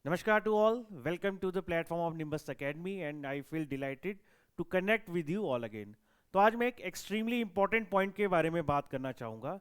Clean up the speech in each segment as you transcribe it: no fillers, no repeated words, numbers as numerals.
Namaskar to all. Welcome to the platform of Nimbus Academy and I feel delighted to connect with you all again. तो आज मैं एक extremely important point के बारे में बात करना चाहूँगा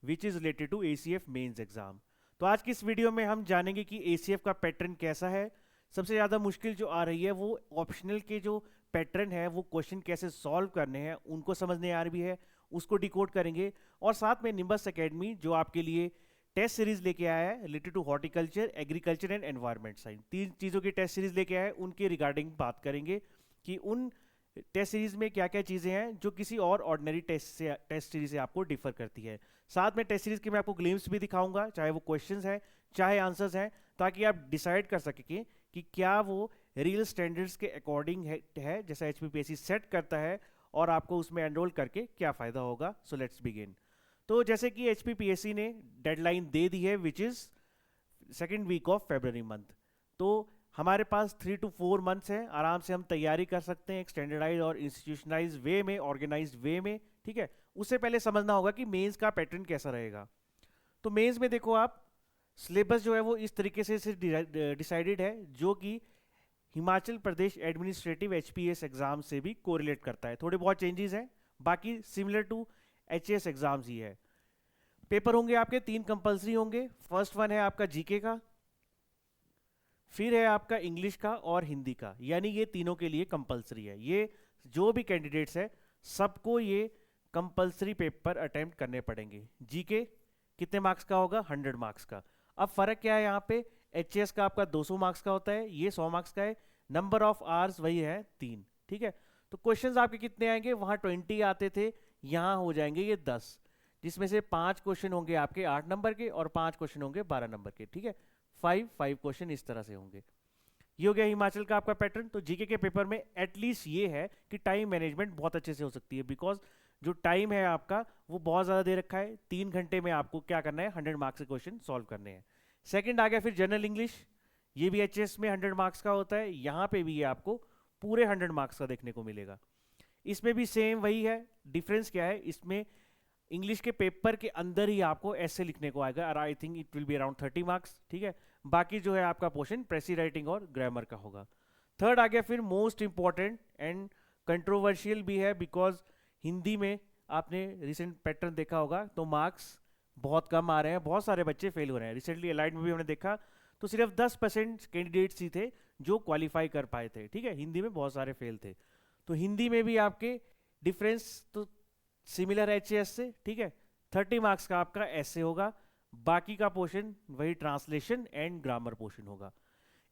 which is related to ACF mains exam. तो आज की इस वीडियो में हम जानेंगे कि ACF का पैटर्न कैसा है। सबसे ज़्यादा मुश्किल जो आ रही है वो ऑप्शनल के जो पैटर्न है वो क्वेश्चन कैसे सॉल्व करने हैं उनको समझने आ रही है, उसको डिकोड करेंगे। और साथ में निम्बस एकेडमी जो आपके लिए टेस्ट सीरीज लेके आया है related to horticulture, agriculture and environment science, तीन चीज़ों की टेस्ट सीरीज लेके आया है, उनके रिगार्डिंग बात करेंगे कि उन टेस्ट सीरीज में क्या क्या चीज़ें हैं जो किसी और ऑर्डिनरी टेस्ट सीरीज से आपको डिफर करती है। साथ में टेस्ट सीरीज के मैं आपको ग्लिम्स भी दिखाऊंगा, चाहे वो क्वेश्चंस हैं चाहे आंसर्स हैं, ताकि आप डिसाइड कर सकें कि क्या वो रियल स्टैंडर्ड्स के अकॉर्डिंग है जैसा HPPSC सेट करता है और आपको उसमें एनरोल करके क्या फ़ायदा होगा। So let's begin. तो जैसे कि HPPSC ने डेडलाइन दे दी है which is second week of February month, तो हमारे पास 3 to 4 मंथ्स हैं, आराम से हम तैयारी कर सकते हैं एक स्टैंडर्डाइज और इंस्टीट्यूशनलाइज वे में, ऑर्गेनाइज्ड वे में। ठीक है, उससे पहले समझना होगा कि मेंस का पैटर्न कैसा रहेगा। तो मेंस में देखो आप, सिलेबस जो है वो इस तरीके से डिसाइडेड है जो कि Himachal Pradesh administrative HPS exam से भी कोरिलेट करता है। थोड़े बहुत चेंजेस हैं, बाकी सिमिलर टू HAS एग्जाम्स ही है। पेपर होंगे आपके 3 कंपलसरी होंगे। फर्स्ट वन है आपका जीके का, फिर है आपका इंग्लिश का और हिंदी का, यानी ये तीनों के लिए कंपलसरी है। ये जो भी कैंडिडेट्स है सबको ये कंपलसरी पेपर अटेम्प्ट करने पड़ेंगे। जीके कितने मार्क्स का होगा? 100 मार्क्स का। अब फर्क क्या है यहाँ पे, HAS का आपका 200 मार्क्स का होता है, ये 100 मार्क्स का है। नंबर ऑफ आवर्स वही है 3। ठीक है, तो क्वेश्चंस आपके कितने आएंगे? वहां 20 आते थे, यहाँ हो जाएंगे ये 10, जिसमें से 5 क्वेश्चन होंगे आपके 8 नंबर के और 5 क्वेश्चन होंगे 12 नंबर के। ठीक है, 5 क्वेश्चन इस तरह से होंगे। ये हो गया हिमाचल का आपका पैटर्न। तो जीके के पेपर में एटलीस्ट ये है कि टाइम मैनेजमेंट बहुत अच्छे से हो सकती है, बिकॉज जो टाइम है आपका वो बहुत ज़्यादा दे रखा है। 3 घंटे में आपको क्या करना है? 100 मार्क्स के क्वेश्चन सॉल्व करने हैं। सेकंड आ गया फिर जनरल इंग्लिश, ये भी HAS में 100 मार्क्स का होता है, यहाँ पे भी ये आपको पूरे 100 मार्क्स का देखने को मिलेगा। इसमें भी सेम वही है, डिफरेंस क्या है इसमें, इंग्लिश के पेपर के अंदर ही आपको ऐसे लिखने को आएगा और I think it will be around 30 marks. ठीक है, बाकी जो है आपका पोर्शन प्रेसी राइटिंग और ग्रामर का होगा। थर्ड आ गया फिर मोस्ट इंपॉर्टेंट एंड कंट्रोवर्शियल भी है, बिकॉज हिंदी में आपने रिसेंट पैटर्न देखा होगा तो मार्क्स बहुत कम आ रहे हैं, बहुत सारे बच्चे फेल हो रहे हैं। रिसेंटली अलाइड में भी हमने देखा तो सिर्फ 10% कैंडिडेट्स ही थे जो क्वालिफाई कर पाए थे। ठीक है, हिंदी में बहुत सारे फेल थे। तो हिंदी में भी आपके डिफरेंस तो सिमिलर HAS से। ठीक है, 30 मार्क्स का आपका ऐसे होगा, बाकी का पोर्शन वही ट्रांसलेशन एंड ग्रामर पोर्शन होगा।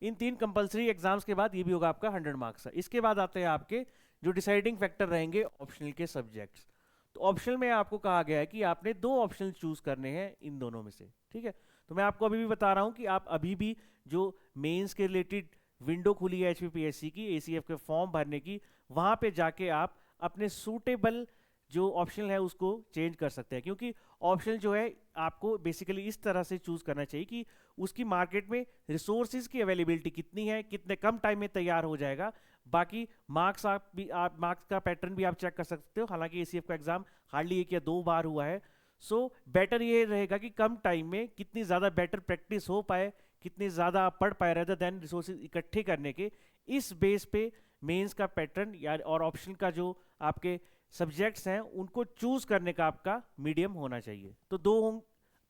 इन 3 कंपलसरी एग्जाम्स के बाद ये भी होगा आपका 100 मार्क्स का। इसके बाद आते हैं आपके जो डिसाइडिंग फैक्टर रहेंगे ऑप्शनल के सब्जेक्ट्स। तो ऑप्शनल में आपको कहा गया है कि आपने 2 ऑप्शनल चूज करने हैं इन दोनों में से। ठीक है, तो मैं आपको अभी भी बता रहा हूं कि आप अभी भी जो मेंस के रिलेटेड विंडो खुली है HPPSC की ACF के फॉर्म भरने की, वहां पे जाके आप अपने सूटेबल जो ऑप्शनल है उसको चेंज कर सकते हैं, क्योंकि ऑप्शनल जो है आपको बेसिकली इस तरह से चूज करना चाहिए कि उसकी मार्केट में रिसोर्सेज की अवेलेबिलिटी कितनी है, कितने कम टाइम में तैयार हो जाएगा। बाकी मार्क्स आप मार्क्स का पैटर्न भी आप चेक कर सकते हो, हालांकि ACF का एग्जाम हार्डली 1 या 2 बार हुआ है। सो बेटर ये रहेगा कि कम टाइम में कितनी ज़्यादा बेटर प्रैक्टिस हो पाए, कितनी ज़्यादा आप पढ़ पाए रेदर देन रिसोर्सेज इकट्ठे करने के, इस बेस पे मेंस का पैटर्न या और ऑप्शन का जो आपके सब्जेक्ट्स हैं उनको चूज करने का आपका मीडियम होना चाहिए। तो 2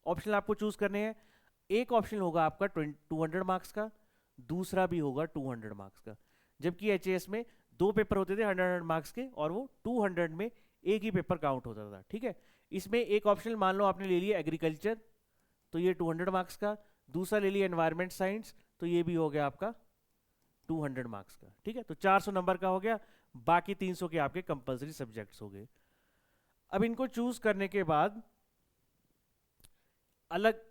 ऑप्शन आपको चूज करने हैं। एक ऑप्शन होगा आपका 200 मार्क्स का, दूसरा भी होगा 200 मार्क्स का। जबकि HAS में 2 पेपर होते थे 100 मार्क्स के और वो 200 में एक ही पेपर काउंट होता था। ठीक है, इसमें एक ऑप्शन मान लो आपने ले लिया एग्रीकल्चर, तो ये 200 मार्क्स का, दूसरा ले लिया एनवायरमेंट साइंस, तो ये भी हो गया आपका 200 मार्क्स का। ठीक है, तो 400 नंबर का हो गया, बाकी 300 के आपके कंपलसरी सब्जेक्ट्स हो गए। अब इनको चूज करने के बाद अलग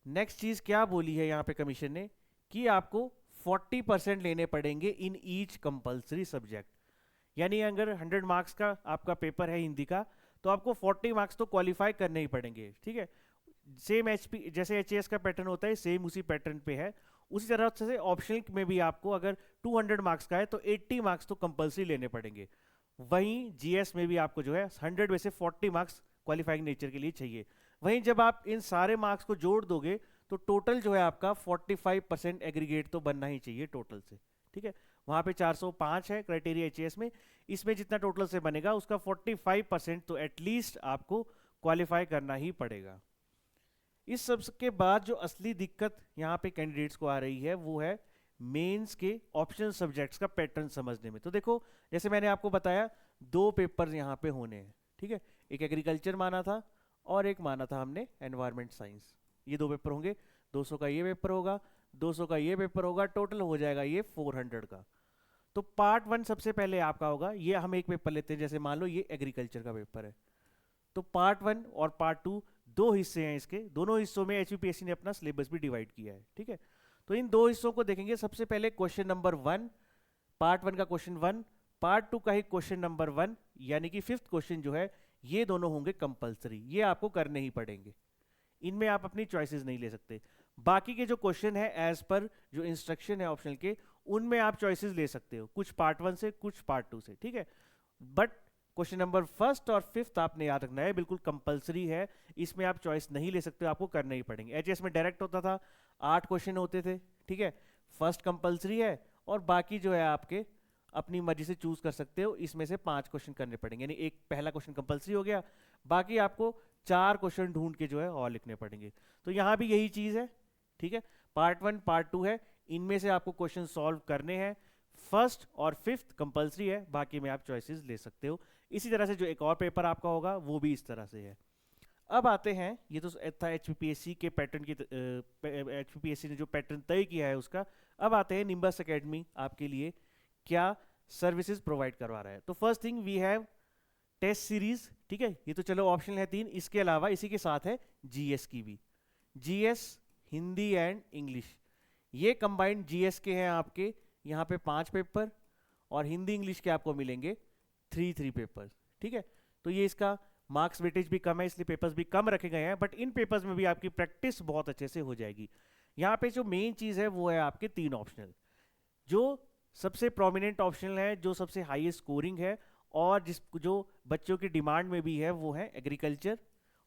नेक्स्ट चीज क्या बोली है यहाँ पे कमीशन ने, कि आपको 40% लेने पड़ेंगे इन ईच कंपलसरी सब्जेक्ट। यानी अगर 100 मार्क्स का आपका पेपर है हिंदी का, तो आपको 40 मार्क्स तो क्वालिफाई करने ही पड़ेंगे। ठीक है, सेम जैसे HAS का पैटर्न होता है सेम उसी पैटर्न पे है। उसी तरह से ऑप्शनल में भी आपको अगर 200 मार्क्स का है तो 80 मार्क्स तो कंपलसरी लेने पड़ेंगे। वहीं GS में भी आपको जो है 100 में से 40 मार्क्स क्वालिफाइंग नेचर के लिए चाहिए। वहीं जब आप इन सारे मार्क्स को जोड़ दोगे तो टोटल जो है आपका 45% एग्रीगेट तो बनना ही चाहिए टोटल से, ठीक है। वहाँ पे 405 है क्राइटेरिया एचएएस में, इसमें जितना टोटल से बनेगा उसका 45% तो एटलीस्ट आपको क्वालिफाई करना ही पड़ेगा। इस सब के बाद जो असली दिक्कत यहाँ पे कैंडिडेट्स को आ रही है वो है मेंस के ऑप्शनल सब्जेक्ट्स का पैटर्न समझने में। तो देखो, जैसे मैंने आपको बताया, दो पेपर्स यहाँ पे होने हैं, ठीक है। एक एग्रीकल्चर माना था और एक माना था हमने एनवायरमेंट साइंस। ये दो पेपर होंगे, 200 का ये पेपर होगा, 200 का ये पेपर होगा, टोटल हो जाएगा ये 400 का। तो पार्ट 1 सबसे पहले आपका होगा, ये हम एक पेपर लेते हैं, जैसे मान लो ये एग्रीकल्चर का पेपर है, तो पार्ट 1 और पार्ट 2 दो हिस्से हैं इसके, दोनों हिस्सों में एचपीपीएससी ने अपना सिलेबस भी डिवाइड किया है, ठीक है। तो इन दो हिस्सों को देखेंगे। सबसे पहले क्वेश्चन नंबर 1, पार्ट 1 का क्वेश्चन 1, पार्ट 2 का ही क्वेश्चन नंबर 1, यानी कि 5th क्वेश्चन जो है, ये दोनों होंगे कंपलसरी, ये आपको करने ही पड़ेंगे, इनमें आप अपनी चॉइसेस नहीं ले सकते। बाकी के जो क्वेश्चन है एज पर जो इंस्ट्रक्शन है ऑप्शनल के, उनमें आप चॉइसेस ले सकते हो, कुछ पार्ट 1 से, कुछ पार्ट 2 से, ठीक है। बट क्वेश्चन नंबर 1st और 5th आपने याद रखना है, बिल्कुल कंपलसरी है, इसमें आप चॉइस नहीं ले सकते, आपको करने ही पड़ेंगे। एचएस में डायरेक्ट होता था, 8 क्वेश्चन होते थे, ठीक है। फर्स्ट कंपलसरी है और बाकी जो है आपके अपनी मर्जी से चूज कर सकते हो, इसमें से 5 क्वेश्चन करने पड़ेंगे, यानी एक पहला क्वेश्चन कंपलसरी हो गया, बाकी आपको 4 क्वेश्चन ढूंढ के जो है और लिखने पड़ेंगे। तो यहाँ भी यही चीज है, ठीक है। पार्ट 1 पार्ट 2 है, इनमें से आपको क्वेश्चन सॉल्व करने हैं, 1st और 5th कंपलसरी है, बाकी में आप चॉइसेस ले सकते हो। इसी तरह से जो एक और पेपर आपका होगा वो भी इस तरह से है। अब आते हैं, ये तो था एचपीपीएससी के पैटर्न की, एचपीपीएससी ने जो पैटर्न तय किया है उसका। अब आते हैं निम्बस एकेडमी आपके लिए क्या सर्विसेज प्रोवाइड करवा रहा है। तो first thing we have test series, ठीक है, ये तो चलो ऑप्शनल है 3, इसके अलावा इसी के साथ है जीएस की भी, जीएस हिंदी एंड इंग्लिश, ये कंबाइंड जीएस के हैं आपके यहाँ पे 5 पेपर और हिंदी इंग्लिश के आपको मिलेंगे 3 पेपर्स, ठीक है। तो ये इसका मार्क्स वेटेज भी कम है, इसलिए पेपर्स भी कम रखे गए हैं, बट इन पेपर्स में भी आपकी प्रैक्टिस बहुत अच्छे से हो जाएगी। यहाँ पे जो मेन चीज है वो है आपके 3 ऑप्शनल, जो सबसे प्रोमिनेंट ऑप्शनल है, जो सबसे हाईएस्ट स्कोरिंग है और जो बच्चों की डिमांड में भी है, वो है एग्रीकल्चर,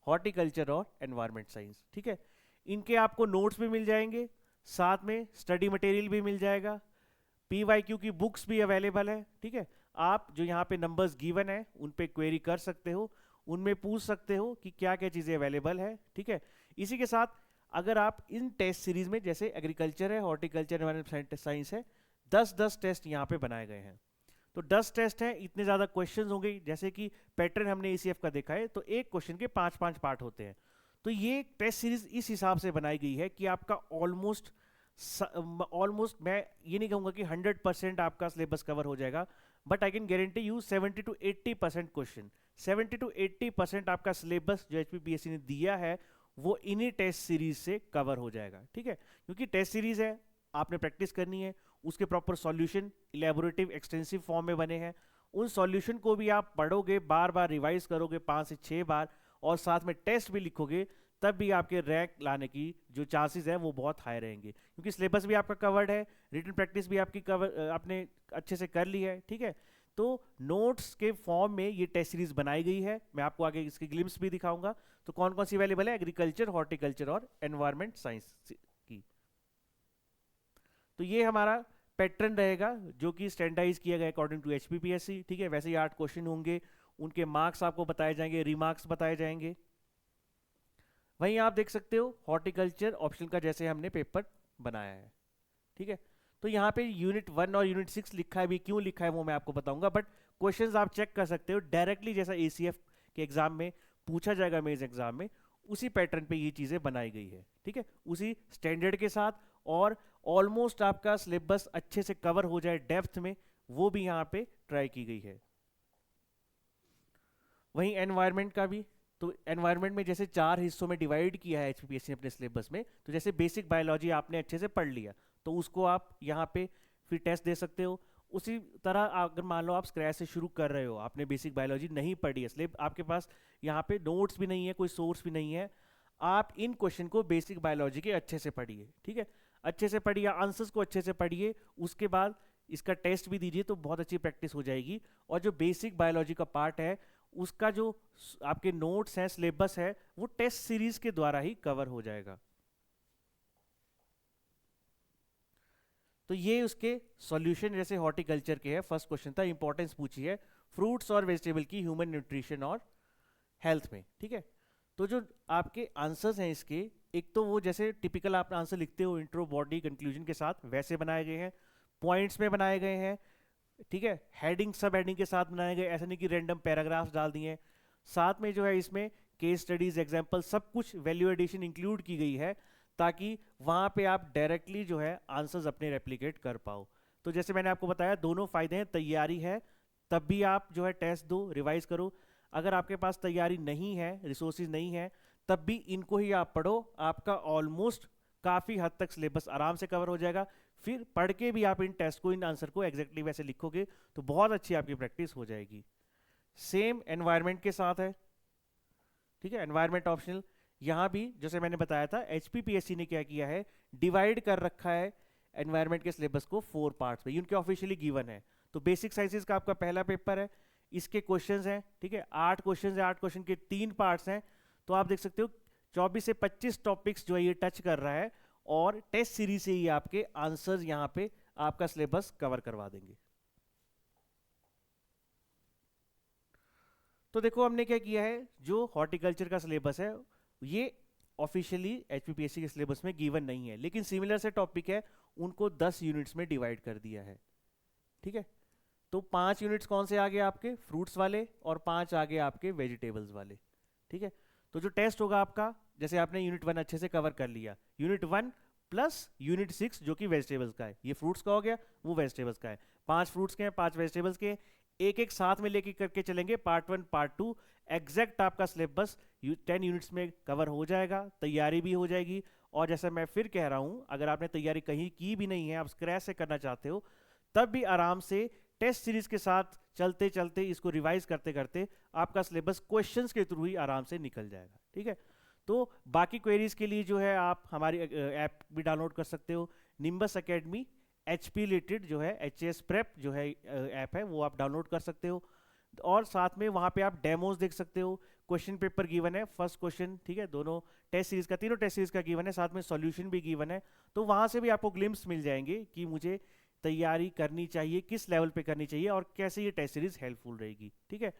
हॉर्टिकल्चर और एनवायरमेंट साइंस, ठीक है। इनके आपको नोट्स भी मिल जाएंगे, साथ में स्टडी मटेरियल भी मिल जाएगा, पीवाईक्यू की बुक्स भी अवेलेबल है, ठीक है। आप जो यहाँ पे नंबर्स गिवन है उन पे क्वेरी कर सकते हो, उनमें पूछ सकते हो कि क्या क्या चीज़ें अवेलेबल है, ठीक है। इसी के साथ अगर आप इन टेस्ट सीरीज में, जैसे एग्रीकल्चर है, हॉर्टिकल्चर, एनवायरमेंट साइंस है, 10-10 टेस्ट यहाँ पे बनाए गए हैं। तो 10 टेस्ट हैं, इतने ज़्यादा क्वेश्चंस होंगे, जैसे कि पैटर्न हमने एसीएफ का देखा है, तो एक क्वेश्चन के 5-5 पार्ट होते हैं। तो ये टेस्ट सीरीज इस हिसाब से बनाई गई है कि आपका ऑलमोस्ट मैं ये नहीं कहूँगा कि 100% आपका सिलेबस कवर हो जाएगा, but I can guarantee you 70-80% question, 70-80% आपका सिलेबस जो एचपीपीएससी ने दिया है वो इन्हीं टेस्ट सीरीज से कवर हो जाएगा, ठीक है। क्योंकि टेस्ट सीरीज है, आपने प्रैक्टिस करनी है, उसके proper solution elaborative extensive form में बने हैं, उन सॉल्यूशन को भी आप पढ़ोगे, बार बार रिवाइज करोगे 5 से 6 बार, और साथ में टेस्ट भी लिखोगे, तब भी आपके रैंक लाने की जो चांसेस है वो बहुत हाई रहेंगे, क्योंकि सिलेबस भी आपका कवर्ड है, रिटन प्रैक्टिस भी आपकी आपने अच्छे से कर ली है, ठीक है। तो नोट्स के फॉर्म में ये टेस्ट सीरीज बनाई गई है, मैं आपको आगे इसकी ग्लिम्स भी दिखाऊंगा। तो कौन कौन सी अवेलेबल है, एग्रीकल्चर, हॉर्टिकल्चर और एनवायरमेंट साइंस की। तो ये हमारा पैटर्न रहेगा जो कि स्टैंडर्डाइज किया गया अकॉर्डिंग टू एचपीपीएससी, ठीक है। वैसे ही 8 क्वेश्चन होंगे, उनके मार्क्स आपको बताए जाएंगे, रिमार्क्स बताए जाएंगे। वहीं आप देख सकते हो हॉर्टिकल्चर ऑप्शन का जैसे हमने पेपर बनाया है, ठीक है। तो यहाँ पे यूनिट 1 और यूनिट 6 लिखा है, भी क्यों लिखा है वो मैं आपको बताऊंगा, बट क्वेश्चंस आप चेक कर सकते हो डायरेक्टली, जैसा एसीएफ के एग्जाम में पूछा जाएगा मेंस एग्जाम में, उसी पैटर्न पे ये चीजें बनाई गई है, ठीक है, उसी स्टैंडर्ड के साथ, और ऑलमोस्ट आपका सिलेबस अच्छे से कवर हो जाए डेप्थ में, वो भी यहाँ पे ट्राई की गई है। वहीं एनवायरमेंट का भी, तो एनवायरनमेंट में जैसे 4 हिस्सों में डिवाइड किया है एचपीपीएससी ने अपने सिलेबस में, तो जैसे बेसिक बायोलॉजी आपने अच्छे से पढ़ लिया, तो उसको आप यहाँ पे फिर टेस्ट दे सकते हो। उसी तरह अगर मान लो आप स्क्रैच से शुरू कर रहे हो, आपने बेसिक बायोलॉजी नहीं पढ़ी है, इसलिए आपके पास यहाँ पे नोट्स भी नहीं है, कोई सोर्स भी नहीं है, आप इन क्वेश्चन को बेसिक बायोलॉजी के अच्छे से पढ़िए, ठीक है, अच्छे से पढ़िए, आंसर्स को अच्छे से पढ़िए, उसके बाद इसका टेस्ट भी दीजिए, तो बहुत अच्छी प्रैक्टिस हो जाएगी। और जो बेसिक बायोलॉजी का पार्ट है उसका जो आपके नोट्स हैं, सिलेबस है, वो टेस्ट सीरीज के द्वारा ही कवर हो जाएगा। तो ये उसके सॉल्यूशन जैसे हॉर्टिकल्चर के है। फर्स्ट क्वेश्चन था, इंपॉर्टेंस पूछी है फ्रूट्स और वेजिटेबल की ह्यूमन न्यूट्रिशन और हेल्थ में, ठीक है। तो जो आपके आंसर्स हैं इसके, एक तो वो जैसे टिपिकल आप आंसर लिखते हो इंट्रो बॉडी कंक्लूजन के साथ, वैसे बनाए गए हैं, पॉइंट्स में बनाए गए हैं, ठीक है। हेडिंग सब हेडिंग के साथ बनाए गए, ऐसा नहीं कि रैंडम पैराग्राफ्स डाल दिए हैं। साथ में जो है इसमें केस स्टडीज, एग्जांपल, सब कुछ वैल्यू एडिशन इंक्लूड की गई है, ताकि वहां पे आप डायरेक्टली जो है आंसर्स अपने रेप्लिकेट कर पाओ। तो जैसे मैंने आपको बताया, दोनों फायदे हैं, तैयारी है तब भी आप जो है टेस्ट दो, रिवाइज करो। अगर आपके पास तैयारी नहीं है, रिसोर्सेज नहीं है, तब भी इनको ही आप पढ़ो, आपका ऑलमोस्ट काफ़ी हद तक सिलेबस आराम से कवर हो जाएगा। फिर पढ़ के भी आप इन टेस्ट को, इन आंसर को एग्जैक्टली वैसे लिखोगे तो बहुत अच्छी आपकी प्रैक्टिस हो जाएगी। सेम एनवायरनमेंट के साथ है, ठीक है। एनवायरनमेंट ऑप्शनल, यहाँ भी जैसे मैंने बताया था, HPPSC ने क्या किया है, डिवाइड कर रखा है एनवायरनमेंट के सिलेबस को 4 पार्ट्स में, उनके ऑफिशियली गिवन है। तो बेसिक साइंसेज का आपका पहला पेपर है, इसके क्वेश्चंस हैं, ठीक है, 8 क्वेश्चंस है, 8 क्वेश्चन के 3 पार्ट्स हैं। तो आप देख सकते हो 24 से 25 टॉपिक्स जो है ये टच कर रहा है, और टेस्ट सीरीज से ही आपके आंसर्स यहाँ पे आपका सिलेबस कवर करवा देंगे। तो देखो हमने क्या किया है, जो हॉर्टिकल्चर का सिलेबस है ये ऑफिशियली HPPSC के सिलेबस में गिवन नहीं है, लेकिन सिमिलर से टॉपिक है, उनको 10 यूनिट्स में डिवाइड कर दिया है, ठीक है। तो 5 यूनिट्स कौन से आ गए आपके, फ्रूट्स वाले, और 5 आ गए आपके वेजिटेबल्स वाले, ठीक है। तो जो टेस्ट होगा आपका, जैसे आपने यूनिट 1 अच्छे से कवर कर लिया, यूनिट 1 प्लस यूनिट 6 जो कि वेजिटेबल्स का है, ये फ्रूट्स का हो गया, वो वेजिटेबल्स का है, 5 फ्रूट्स के हैं, 5 वेजिटेबल्स के, एक एक साथ में लेके करके चलेंगे, पार्ट 1 पार्ट 2, एग्जैक्ट आपका सिलेबस 10 यूनिट्स में कवर हो जाएगा, तैयारी भी हो जाएगी। और जैसा मैं फिर कह रहा हूं, अगर आपने तैयारी कहीं की भी नहीं है, आप स्क्रैच से करना चाहते हो, तब भी आराम से टेस्ट सीरीज के साथ चलते चलते, इसको रिवाइज करते करते आपका सिलेबस क्वेश्चंस के थ्रू ही आराम से निकल जाएगा, ठीक है। तो बाकी क्वेरीज के लिए जो है आप हमारी ऐप भी डाउनलोड कर सकते हो, निम्बस एकेडमी HP रिलेटेड जो है, HAS प्रेप जो है ऐप है, वो आप डाउनलोड कर सकते हो। और साथ में वहाँ पे आप डेमोज देख सकते हो, क्वेश्चन पेपर गिवन है, फर्स्ट क्वेश्चन, ठीक है, दोनों टेस्ट सीरीज का, तीनों टेस्ट सीरीज का गिवन है, साथ में सॉल्यूशन भी गिवन है। तो वहाँ से भी आपको ग्लिम्स मिल जाएंगे कि मुझे तैयारी करनी चाहिए, किस लेवल पे करनी चाहिए, और कैसे ये टेस्ट सीरीज हेल्पफुल रहेगी, ठीक है।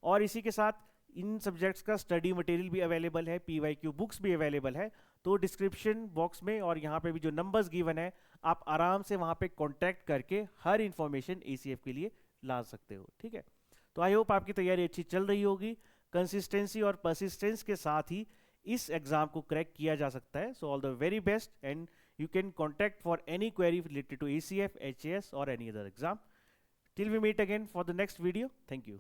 और इसी के साथ इन सब्जेक्ट्स का स्टडी मटेरियल भी अवेलेबल है, PYQ बुक्स भी अवेलेबल है। तो डिस्क्रिप्शन बॉक्स में और यहाँ पे भी जो नंबर्स गिवन है, आप आराम से वहाँ पे कांटेक्ट करके हर इंफॉर्मेशन ACF के लिए ला सकते हो, ठीक है। तो आई होप आपकी तैयारी अच्छी चल रही होगी। कंसिस्टेंसी और परसिस्टेंस के साथ ही इस एग्जाम को क्रैक किया जा सकता है। So all the very best, and you can contact for any query related to ACF, HAS or any other exam. Till we meet again for the next video. Thank you.